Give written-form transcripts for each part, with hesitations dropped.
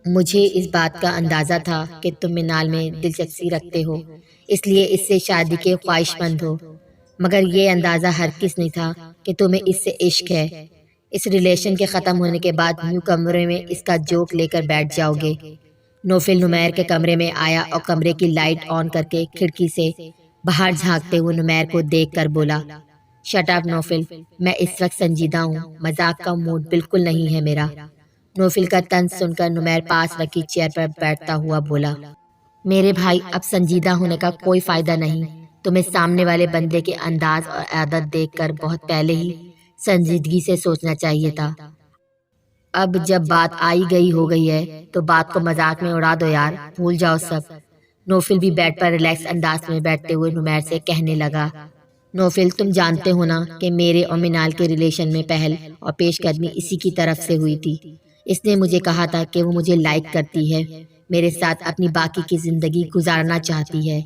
مجھے اس بات کا اندازہ تھا کہ تم منال میں دلچسپی رکھتے ہو، اس لیے اس سے شادی کے خواہش مند ہو، مگر یہ اندازہ ہرگز نہیں تھا کہ تمہیں اس سے عشق ہے۔ اس ریلیشن کے ختم ہونے کے بعد یوں کمرے میں اس کا جوک لے کر بیٹھ جاؤ گے۔ نوفل نمیر کے کمرے میں آیا اور کمرے کی لائٹ آن کر کے کھڑکی سے باہر جھانکتے ہوئے نمیر کو دیکھ کر بولا، شٹ اپ نوفل، میں اس وقت سنجیدہ ہوں، مذاق کا موڈ بالکل نہیں ہے میرا۔ نوفل کا طنز سن کر نمیر پاس رکھی چیئر پر بیٹھتا ہوا بولا، میرے بھائی اب سنجیدہ ہونے کا کوئی فائدہ نہیں، تمہیں سامنے والے بندے کے انداز اور عادت دیکھ کر بہت پہلے ہی سنجیدگی سے سوچنا چاہیے تھا۔ اب جب بات آئی گئی ہو گئی ہے تو بات کو مذاق میں اڑا دو یار، بھول جاؤ سب۔ نوفل بھی بیڈ پر ریلیکس انداز میں بیٹھتے ہوئے نمیر سے کہنے لگا، نوفل تم جانتے ہو نا کہ میرے اور منال کے ریلیشن میں پہل اور پیش قدمی اسی کی طرف سے ہوئی تھی۔ اس نے مجھے کہا تھا کہ وہ مجھے لائک کرتی ہے، میرے ساتھ اپنی باقی کی زندگی گزارنا چاہتی ہے۔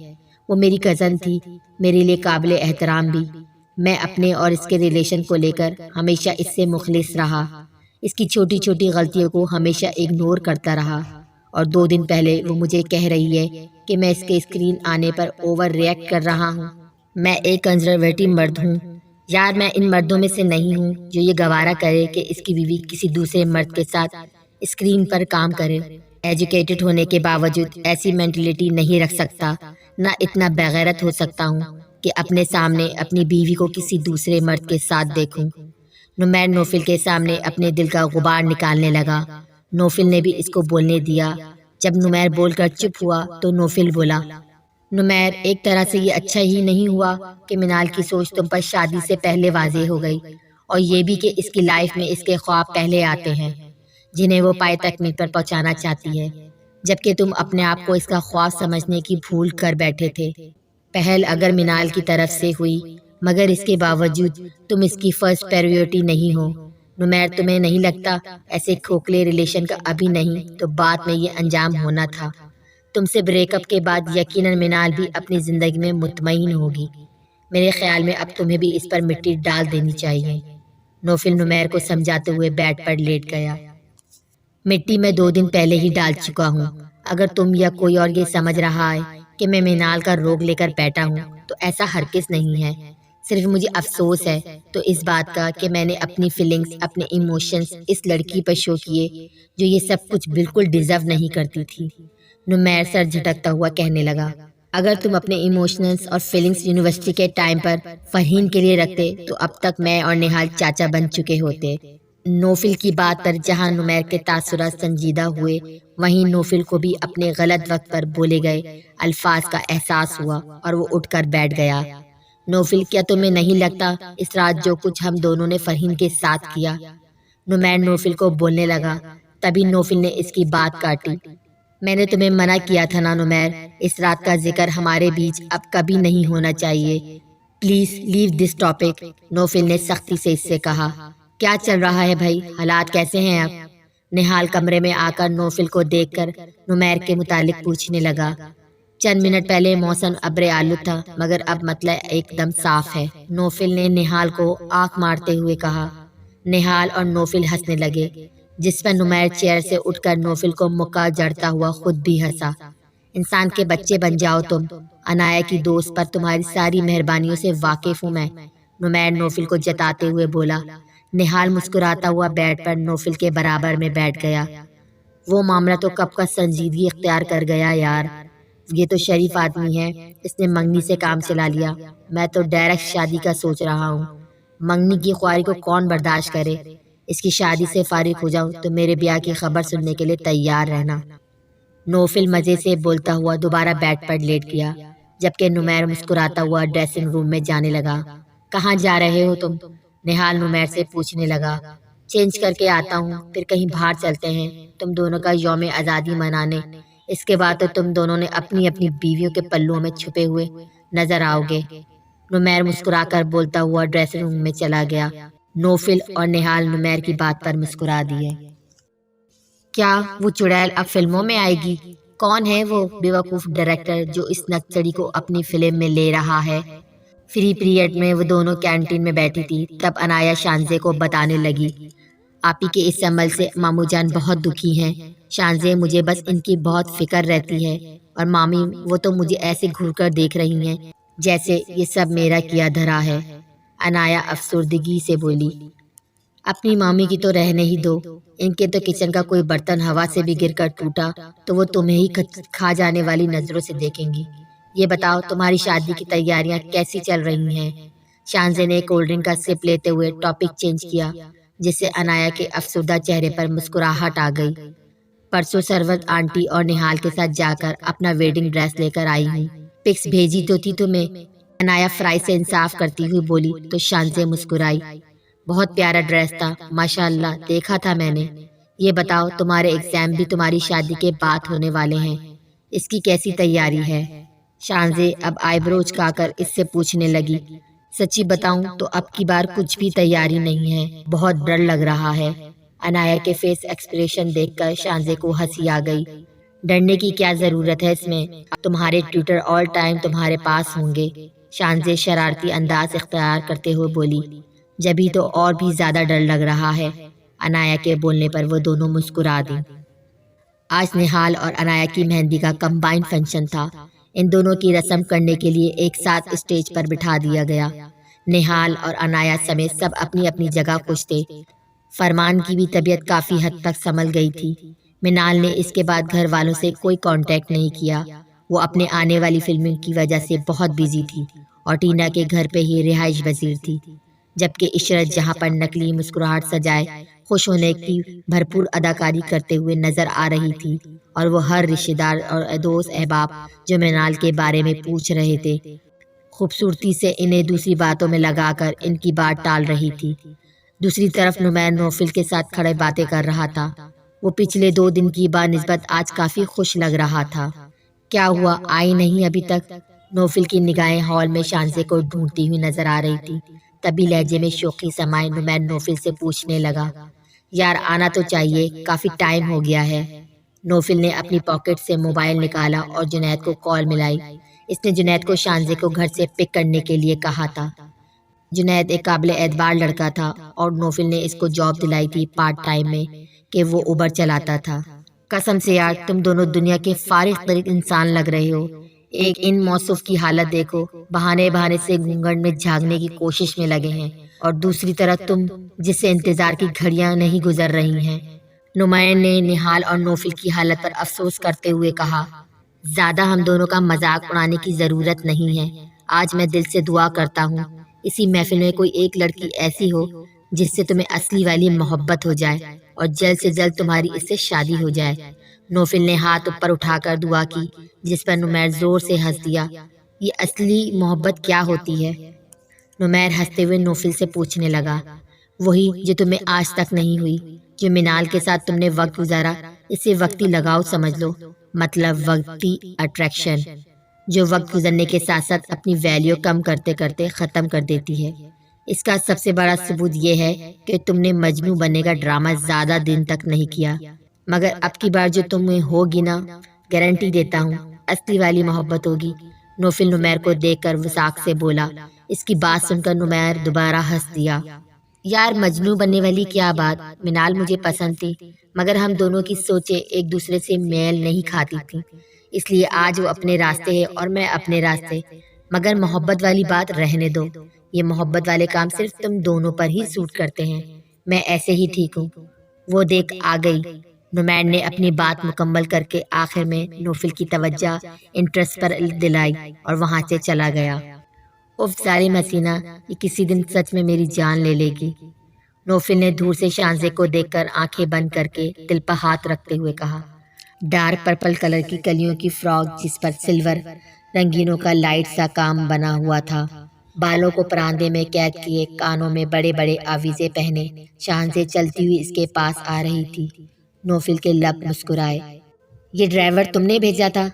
وہ میری کزن تھی، میرے لیے قابل احترام بھی۔ میں اپنے اور اس کے ریلیشن کو لے کر ہمیشہ اس سے مخلص رہا، اس کی چھوٹی چھوٹی غلطیوں کو ہمیشہ اگنور کرتا رہا، اور 2 دن پہلے وہ مجھے کہہ رہی ہے کہ میں اس کے اسکرین آنے پر اوور ریئیکٹ کر رہا ہوں۔ میں ایک کنزرویٹو مرد ہوں یار، میں ان مردوں میں سے نہیں ہوں جو یہ گوارا کرے کہ اس کی بیوی کسی دوسرے مرد کے ساتھ اسکرین پر کام کرے۔ ایجوکیٹڈ ہونے کے باوجود ایسی مینٹلٹی نہیں رکھ سکتا، نہ اتنا بغیرت ہو سکتا ہوں کہ اپنے سامنے اپنی بیوی کو کسی دوسرے مرد کے ساتھ دیکھوں۔ نمیر نوفل کے سامنے اپنے دل کا غبار نکالنے لگا۔ نوفل نے بھی اس کو بولنے دیا۔ جب نمیر بول کر چپ ہوا تو نوفل بولا، نمیر ایک طرح سے یہ اچھا ہی نہیں ہوا کہ منال کی سوچ تم پر شادی سے پہلے واضح ہو گئی، اور یہ بھی کہ اس کی لائف میں اس کے خواب پہلے آتے ہیں جنہیں وہ پائے تکمیل پر پہنچانا چاہتی ہے، جبکہ تم اپنے آپ کو اس کا خواب سمجھنے کی بھول کر بیٹھے تھے۔ پہل اگر منال کی طرف سے ہوئی، مگر اس کے باوجود تم اس کی فرسٹ پریورٹی نہیں ہو۔ نمیر تمہیں نہیں لگتا ایسے کھوکھلے ریلیشن کا ابھی نہیں تو بعد میں یہ انجام ہونا تھا؟ تم سے بریک اپ کے بعد یقیناً منال بھی اپنی زندگی میں مطمئن ہوگی۔ میرے خیال میں اب تمہیں بھی اس پر مٹی ڈال دینی چاہیے۔ نوفل نمیر کو سمجھاتے ہوئے بیڈ پر لیٹ گیا۔ مٹی میں 2 دن پہلے ہی ڈال چکا ہوں۔ اگر تم یا کوئی اور یہ سمجھ رہا ہے کہ میں منال کا روگ لے کر بیٹھا ہوں تو ایسا ہرگز نہیں ہے۔ صرف مجھے افسوس ہے تو اس بات کا کہ میں نے اپنی فیلنگز، اپنے ایموشنز اس لڑکی پر شو کیے جو یہ سب کچھ بالکل ڈیزرو نہیں کرتی تھی۔ نمیر سر جھٹکتا ہوا کہنے لگا، اگر تم اپنے ایموشنز اور فیلنگز یونیورسٹی کے ٹائم پر فرحین کے لیے رکھتے تو اب تک میں اور نہال چاچا بن چکے ہوتے۔ نوفل کی بات پر جہاں نمیر کے تاثرات سنجیدہ ہوئے، وہیں نوفل کو بھی اپنے غلط وقت پر بولے گئے الفاظ کا احساس ہوا اور وہ اٹھ کر بیٹھ گیا۔ نوفل کیا تمہیں نہیں لگتا اس رات جو کچھ ہم دونوں نے فرحین کے ساتھ کیا؟ نمیر نوفل کو بولنے لگا، تبھی نوفل نے اس کی بات کاٹی، میں نے تمہیں منع کیا تھا نا نمیر، اس رات کا ذکر ہمارے بیچ اب کبھی نہیں ہونا چاہیے، پلیز لیو دس ٹاپک۔ نوفل نے سختی سے اس سے کہا، کیا چل رہا ہے بھائی، حالات کیسے ہیں اب؟ نہال کمرے میں آ کر نوفل کو دیکھ کر نمیر کے متعلق پوچھنے لگا۔ چند منٹ پہلے موسم ابر آلود تھا مگر اب مطلع ایک دم صاف ہے، نوفل نے نہال کو آنکھ مارتے ہوئے کہا۔ نہال اور نوفل ہنسنے لگے، جس پر نمیر چیئر سے اٹھ کر نوفل کو مکہ جڑتا ہوا خود بھی ہنسا۔ انسان کے بچے بن جاؤ تم، انایا کی دوست پر تمہاری ساری مہربانیوں سے واقف ہوں میں، نمیر نوفل کو جتاتے ہوئے بولا۔ نہال مسکراتا ہوا بیڈ پر نوفل کے برابر میں بیٹھ گیا۔ وہ معاملہ تو کب کا سنجیدگی اختیار کر گیا یار، یہ تو شریف آدمی ہے، اس نے منگنی سے کام چلا لیا، میں تو ڈائریکٹ شادی کا سوچ رہا ہوں۔ منگنی کی خواری کو کون برداشت کرے؟ اس کی شادی سے فارغ ہو جاؤں تو میرے بیاہ کی خبر سننے کے لیے تیار رہنا۔ نوفل مزے سے بولتا ہوا دوبارہ بیڈ پر لیٹ گیا، جبکہ نمیر مسکراتا ہوا ڈریسنگ روم میں جانے لگا۔ کہاں جا رہے ہو تم؟ نہال نمیر سے پوچھنے لگا۔ چینج کر کے آتا ہوں، پھر کہیں باہر چلتے ہیں تم دونوں کا یوم آزادی منانے، اس کے بعد تو تم دونوں نے اپنی اپنی بیویوں کے پلوں میں چھپے ہوئے نظر آؤ گے۔ نمیر مسکرا کر بولتا ہوا ڈریسنگ روم میں چلا گیا۔ نوفل اور نہال نمیر کی بات پر مسکرا دیے۔ کیا وہ چڑیل اب فلموں میں آئے گی؟ کون ہے وہ بیوقوف ڈائریکٹر جو اس نکچڑی کو اپنی فلم میں لے رہا ہے؟ فری پیریڈ میں وہ دونوں کینٹین میں بیٹھی تھی، تب انایا شانزے کو بتانے لگی، آپی کے اس عمل سے مامو جان بہت دکھی ہیں، شانزے مجھے بس ان کی بہت فکر رہتی ہے، اور مامی وہ تو مجھے ایسے گھور کر دیکھ رہی ہیں جیسے یہ سب میرا کیا دھرا ہے۔ عنایا افسردگی سے بولی، اپنی مامی کی تو رہنے ہی دو، ان کے تو کچن کا کوئی برتن ہوا سے بھی گر کر ٹوٹا تو وہ تمہیں ہی کھا جانے والی نظروں سے دیکھیں گی۔ یہ بتاؤ تمہاری شادی کی تیاریاں کیسی چل رہی ہیں؟ شانزے نے کولڈ ڈرنک کا سپ لیتے ہوئے ٹاپک چینج کیا، جس سے عنایا کے افسردہ چہرے پر مسکراہٹ آ گئی۔ پرسوں سروت آنٹی اور نہال کے ساتھ جا کر اپنا ویڈنگ ڈریس لے کر آئی ہوں، پکس بھیجی تو تھی تمہیں، عنایا فرائی سے انصاف کرتی ہوئی بولی تو شانزے مسکرائی۔ بہت پیارا ڈریس تھا، ماشاءاللہ، دیکھا تھا میں نے۔ یہ بتاؤ تمہارے ایگزام بھی تمہاری شادی کے بعد ہونے والے ہیں، اس کی کیسی تیاری ہے؟ شانزے اب آئی برو اچکا کر اس سے پوچھنے لگی۔ سچی بتاؤں تو اب کی بار کچھ بھی تیاری نہیں ہے، بہت ڈر لگ رہا ہے۔ عنایا کے فیس ایکسپریشن دیکھ کر شانزے کو ہنسی آ گئی۔ ڈرنے کی کیا ضرورت ہے اس میں، تمہارے ٹیوٹر آل ٹائم تمہارے پاس ہوں گے، شانزے شرارتی انداز اختیار کرتے ہوئے بولی۔ جبھی تو اور بھی زیادہ ڈر لگ رہا ہے۔ عنایا کے بولنے پر وہ دونوں مسکرا دیں۔ آج نہال اور عنایا کی مہندی کا کمبائنڈ فنکشن تھا۔ ان دونوں کی رسم کرنے کے لیے ایک ساتھ اسٹیج پر بٹھا دیا گیا۔ نہال اور عنایا سمیت سب اپنی اپنی جگہ خوش تھے۔ فرمان کی بھی طبیعت کافی حد تک سنبھل گئی تھی۔ منال نے اس کے بعد گھر والوں سے کوئی کانٹیکٹ نہیں کیا، وہ اپنے آنے والی فلموں کی وجہ سے بہت بیزی تھی اور ٹینا کے گھر پہ ہی رہائش پذیر تھی، جبکہ عشرت جہاں پر نقلی مسکراہٹ سجائے خوش ہونے کی بھرپور اداکاری کرتے ہوئے نظر آ رہی تھی، اور وہ ہر رشتہ دار اور دوست احباب جو منال کے بارے میں پوچھ رہے تھے خوبصورتی سے انہیں دوسری باتوں میں لگا کر ان کی بات ٹال رہی تھی۔ دوسری طرف نمیر نوفل کے ساتھ کھڑے باتیں کر رہا تھا۔ وہ پچھلے 2 دن کی بنسبت آج کافی خوش لگ رہا تھا۔ کیا ہوا، آئی نہیں ابھی تک؟ نوفل کی نگاہیں ہال میں شانزے کو ڈھونڈتی ہوئی نظر آ رہی تھی، تبھی لہجے میں شوخی سمائے نمیر نوفل سے پوچھنے لگا، یار آنا تو چاہیے، کافی ٹائم ہو گیا ہے۔ نوفل نے اپنی پاکٹ سے موبائل نکالا اور جنید کو کال ملائی۔ اس نے جنید کو شانزے کو گھر سے پک کرنے کے لیے کہا تھا۔ جنید ایک قابل اعتبار لڑکا تھا اور نوفل نے اس کو جاب دلائی تھی پارٹ ٹائم میں کہ وہ اوبر چلاتا تھا۔ قسم سے یار تم دونوں دنیا کے فارغ ترین انسان لگ رہے ہو۔ ایک ان موصوف کی حالت دیکھو، بہانے سے گھونگھٹ میں جھاگنے کی کوشش میں لگے ہیں، اور دوسری طرف تم جس سے انتظار کی گھڑیاں نہیں گزر رہی ہیں۔ نمائر نے نہال اور نوفل کی حالت پر افسوس کرتے ہوئے کہا، زیادہ ہم دونوں کا مذاق اڑانے کی ضرورت نہیں ہے۔ آج میں دل سے دعا کرتا ہوں اسی محفل میں کوئی ایک لڑکی ایسی ہو جس سے تمہیں اصلی والی محبت ہو جائے اور جلد سے جلد تمہاری اس سے شادی ہو جائے۔ نوفل نے ہاتھ اوپر اٹھا کر دعا کی، جس پر نمیر زور سے ہنس دیا۔ یہ اصلی محبت کیا ہوتی ہے؟ نمیر ہنستے ہوئے نوفل سے پوچھنے لگا۔ وہی جو تمہیں آج تک نہیں ہوئی، جو منال کے ساتھ تم نے وقت گزارا، اسے وقتی لگاؤ سمجھ لو، مطلب وقتی اٹریکشن، جو وقت گزرنے کے ساتھ ساتھ اپنی ویلیو کم کرتے کرتے ختم کر دیتی ہے۔ اس کا سب سے بڑا ثبوت یہ ہے کہ تم نے مجنوں بننے کا ڈرامہ زیادہ دن تک نہیں کیا، مگر اب کی بار جو تمہیں ہوگی نا، گارنٹی دیتا ہوں اصلی والی محبت ہوگی۔ نوفل نمیر کو دیکھ کر وثاق سے بولا۔ اس کی بات سن کر نمیر دوبارہ ہنس دیا۔ یار مجنوں بننے والی کیا بات، منال مجھے پسند تھی، مگر ہم دونوں کی سوچیں ایک دوسرے سے میل نہیں کھاتی تھیں، اس لیے آج وہ اپنے راستے ہے اور میں اپنے راستے، مگر محبت والی بات رہنے دو۔ یہ محبت والے کام صرف تم دونوں پر ہی سوٹ کرتے ہیں، میں ایسے ہی ٹھیک ہوں۔ وہ دیکھ آ گئی۔ نمیر نے اپنی بات مکمل کر کے آخر میں نوفل کی توجہ انٹرسٹ پر دلائی اور وہاں سے چلا گیا۔ اف ظالم حسینہ، یہ کسی دن سچ میں میری جان لے لے گی۔ نوفل نے دور سے شانزے کو دیکھ کر آنکھیں بند کر کے دل پر ہاتھ رکھتے ہوئے کہا۔ ڈارک پرپل کلر کی کلیوں کی فراک جس پر سلور رنگینوں کا لائٹ سا کام بنا ہوا تھا، بالوں کو پراندے میں قید کیے، کانوں میں بڑے بڑے آویزے پہنے شانزے چلتی ہوئی اس کے پاس آ رہی تھی۔ نوفل کے لب مسکرائے۔ یہ ڈرائیور تم نے بھیجا تھا؟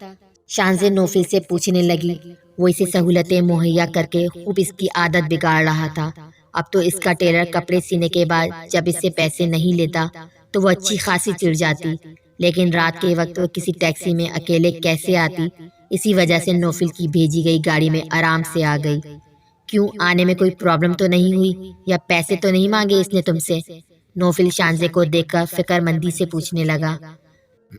شانزے نوفل سے پوچھنے لگی۔ وہ اسے سہولتیں مہیا کر کے خوب اس کی عادت بگاڑ رہا تھا۔ اب تو اس کا ٹیلر کپڑے سینے کے بعد جب اس سے پیسے نہیں لیتا تو وہ اچھی خاصی چڑ جاتی، لیکن رات کے وقت وہ کسی ٹیکسی میں اکیلے کیسے آتی، اسی وجہ سے نوفل کی بھیجی گئی گاڑی میں آرام سے آ گئی۔ کیوں، آنے میں کوئی پرابلم تو نہیں ہوئی، یا پیسے تو نہیں مانگے اس نے تم سے؟ نوفل شانزے کو دیکھ کر فکر مندی سے پوچھنے لگا۔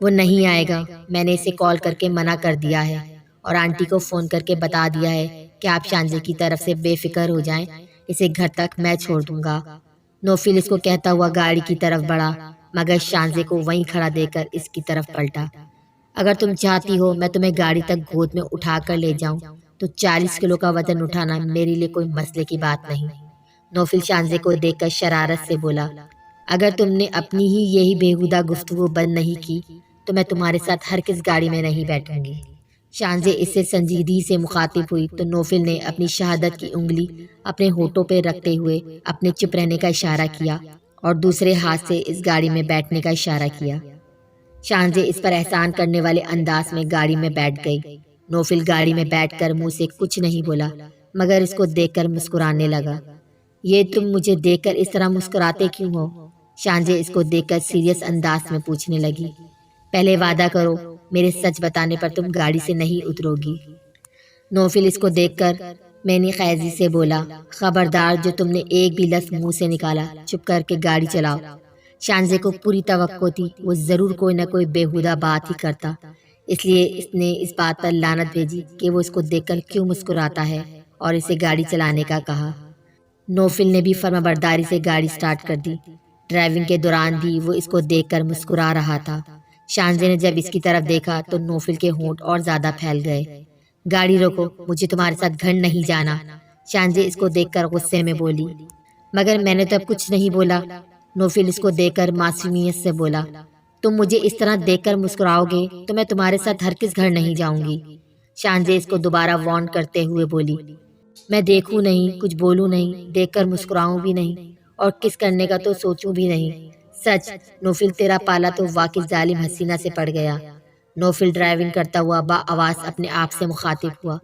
وہ نہیں آئے گا، میں نے اسے کال کر کے منع کر دیا ہے اور آنٹی کو فون کر کے بتا دیا ہے کہ آپ شانزے کی طرف سے بے فکر ہو جائیں، اسے گھر تک میں چھوڑ دوں گا۔ نوفل اس کو کہتا ہوا گاڑی کی طرف بڑھا، مگر شانزے کو وہیں کھڑا دے کر اس کی طرف پلٹا۔ اگر تم چاہتی ہو میں تمہیں گاڑی تک گود میں اٹھا کر لے جاؤں تو 40 کلو کا وزن اٹھانا میرے لیے کوئی مسئلے کی بات نہیں۔ نوفل شانزے کو دیکھ کر شرارت سے بولا، اگر تم نے اپنی ہی یہی بےہودہ گفتگو بند نہیں کی تو میں تمہارے ساتھ ہرگز گاڑی میں نہیں بیٹھوں گی۔ شانزے اس سے سنجیدگی سے مخاطب ہوئی تو نوفل نے اپنی شہادت کی انگلی اپنے ہونٹوں پہ رکھتے ہوئے اپنے چپ رہنے کا اشارہ کیا اور دوسرے ہاتھ سے اس گاڑی میں بیٹھنے کا اشارہ کیا۔ شانزے اس پر احسان کرنے والے انداز میں گاڑی میں بیٹھ گئی۔ نوفل گاڑی میں بیٹھ کر منہ سے کچھ نہیں بولا مگر اس کو دیکھ کر مسکرانے لگا۔ یہ تم مجھے دیکھ کر اس طرح مسکراتے کیوں ہو؟ شانزے اس کو دیکھ کر سیریس انداز میں پوچھنے لگی۔ پہلے وعدہ کرو میرے سچ بتانے پر تم گاڑی سے نہیں اترو گی۔ نوفل اس کو دیکھ کر مینی خیزی سے بولا، خبردار جو تم نے ایک بھی لفظ منہ سے نکالا چپ کر کے گاڑی چلاؤ۔ شانزے کو پوری توقع تھی وہ ضرور کوئی نہ کوئی بےہودہ بات ہی کرتا، اس لیے اس نے اس بات پر لعنت بھیجی کہ وہ اس کو دیکھ کر کیوں مسکراتا ہے اور اسے گاڑی چلانے کا کہا۔ نوفل نے بھی فرمانبرداری سے گاڑی سٹارٹ کر دی۔ ڈرائیونگ کے دوران بھی وہ اس کو دیکھ کر مسکرا رہا تھا۔ شانزے نے جب اس کی طرف دیکھا تو نوفل کے ہونٹ اور زیادہ پھیل گئے۔ گاڑی روکو، مجھے تمہارے ساتھ گھر نہیں جانا۔ شانزے اس کو دیکھ کر غصے میں بولی۔ مگر میں نے تو اب کچھ نہیں بولا۔ نوفل اس کو دیکھ کر معصومیت سے بولا، تم مجھے اس طرح دیکھ کر مسکراؤ گے تو میں تمہارے ساتھ ہرگز گھر نہیں جاؤں گی۔ شانزے اس کو دوبارہ وارن کرتے ہوئے بولی، میں دیکھوں نہیں، کچھ بولوں نہیں، دیکھ کر مسکراؤں بھی نہیں اور کس کرنے کا تو سوچوں بھی نہیں۔ سچ نوفل تیرا پالا تو واقعی ظالم حسینہ سے پڑ گیا۔ نوفل ڈرائیونگ کرتا ہوا آواز اپنے آپ سے مخاطب ہوا،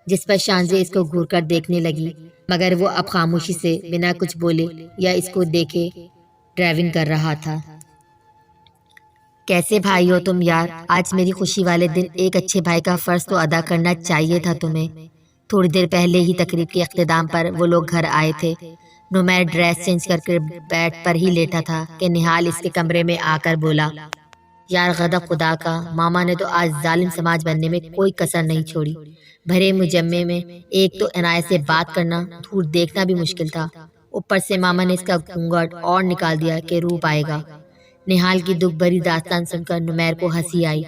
جس پر شانزے اس کو گھور کر دیکھنے لگی مگر وہ اب خاموشی سے بنا کچھ بولے یا اس کو دیکھے ڈرائیونگ کر رہا تھا۔ کیسے بھائی ہو تم یار؟ آج میری خوشی والے دن ایک اچھے بھائی کا فرض تو ادا کرنا چاہیے تھا تمہیں۔ تھوڑی دیر پہلے ہی تقریب کے اختتام پر وہ لوگ گھر آئے تھے۔ نمیر ڈریس چینج کر کے بیڈ پر ہی لیٹا تھا کہ نہال اس کے کمرے میں آ کر بولا، یار غضب خدا کا، ماما نے تو آج ظالم سماج بننے میں کوئی کسر نہیں چھوڑی۔ بھرے مجمع میں ایک تو عنایت سے بات کرنا دور دیکھنا بھی مشکل تھا، اوپر سے ماما نے اس کا گھونگھٹ اور نکال دیا کہ روپ آئے گا۔ نہال کی دکھ بھری داستان سن کر نمیر کو ہنسی آئی،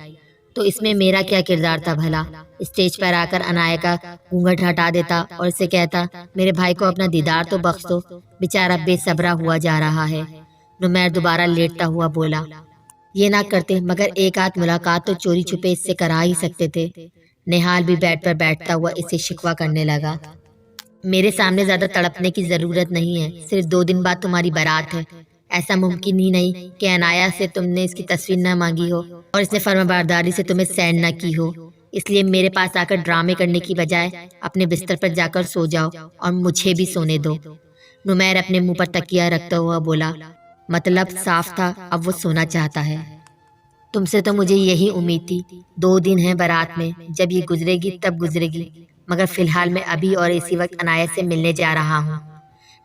تو اس میں میرا کیا کردار تھا بھلا؟ اسٹیج پر آ کر عنایت کا گھونگھٹ ہٹا دیتا اور اسے کہتا، میرے بھائی کو اپنا دیدار تو بخش دو، بیچارہ بے صبرا ہوا جا رہا ہے۔ نمیر دوبارہ لیٹتا ہوا بولا، یہ نہ کرتے مگر ایک آدھ ملاقات تو چوری چھپے اس سے کرا ہی سکتے تھے۔ نہال بھی بیڈ پر بیٹھتا ہوا اسے شکوہ کرنے لگا، میرے سامنے زیادہ تڑپنے کی ضرورت نہیں ہے، صرف 2 دن بعد تمہاری بارات ہے۔ ایسا ممکن ہی نہیں کہ عنایت سے تم نے اس کی تصویر نہ مانگی ہو اور اس نے فرمانبرداری سے تمہیں سینڈ نہ کی ہو، اس لیے میرے پاس آ کر ڈرامے کرنے کی بجائے اپنے بستر پر جا کر سو جاؤ اور مجھے بھی سونے دو۔ نمیر اپنے منہ پر تکیہ رکھتا ہوا بولا، مطلب صاف تھا اب وہ سونا چاہتا ہے۔ تم سے تو مجھے یہی امید تھی، 2 دن ہیں بارات میں، جب یہ گزرے گی تب گزرے گی، مگر فی الحال میں ابھی اور اسی وقت عنایت سے ملنے جا رہا ہوں۔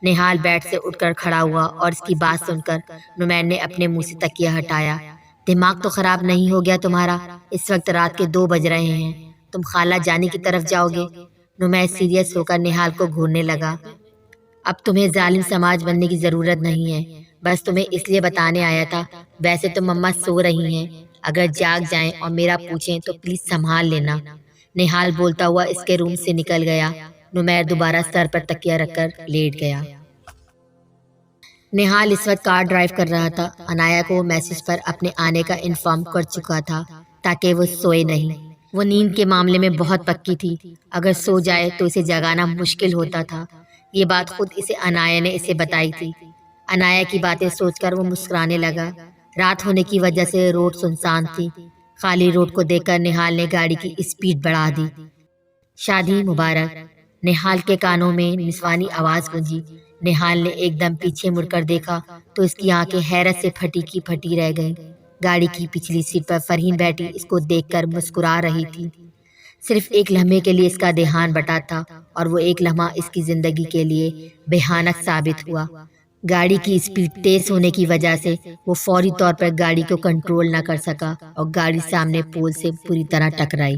نہال بیڈ سے اٹھ کر کھڑا ہوا اور اس کی بات سن کر نمیر نے اپنے منہ سے تکیہ ہٹایا۔ دماغ تو خراب نہیں ہو گیا تمہارا؟ اس وقت رات کے 2 بج رہے ہیں، تم خالہ جانی کی طرف جاؤ گے؟ نمیر سیریس ہو کر نہال کو گھورنے لگا، اب تمہیں ظالم سماج بننے کی ضرورت نہیں ہے، بس تمہیں اس لیے بتانے آیا تھا، ویسے تو مما سو رہی ہیں، اگر جاگ جائیں اور میرا پوچھیں تو پلیز سنبھال لینا۔ نہال بولتا ہوا اس کے روم سے نکل گیا۔ نمیر دوبارہ سر پر تکیہ رکھ کر لیٹ گیا۔ نہال اس وقت کار ڈرائیو کر رہا تھا۔ عنایت کو وہ میسج پر اپنے آنے کا انفارم کر چکا تھا تاکہ وہ سوئے نہیں۔ وہ نیند کے معاملے میں بہت پکی تھی، اگر سو جائے تو اسے جگانا مشکل ہوتا تھا۔ یہ بات خود اسے عنایت نے اسے بتائی تھی۔ عنایت کی باتیں سوچ کر وہ مسکرانے لگا۔ رات ہونے کی وجہ سے روڈ سنسان تھی۔ خالی روڈ کو دیکھ کر نہال نے گاڑی کی اسپیڈ بڑھا دی۔ شادی مبارک! نہال کے کانوں میں نسوانی آواز گونجی۔ نہال نے ایک دم پیچھے مڑ کر دیکھا تو اس کی آنکھیں حیرت سے پھٹی کی پھٹی رہ گئیں۔ گاڑی کی پچھلی سیٹ پر فرحین بیٹھی اس کو دیکھ کر مسکرا رہی تھی۔ صرف ایک لمحے کے لیے اس کا دھیان بٹا تھا اور وہ ایک لمحہ اس کی زندگی کے لیے بھیانک ثابت ہوا۔ گاڑی کی اسپیڈ تیز ہونے کی وجہ سے وہ فوری طور پر گاڑی کو کنٹرول نہ کر سکا اور گاڑی سامنے پول سے پوری طرح ٹکرائی۔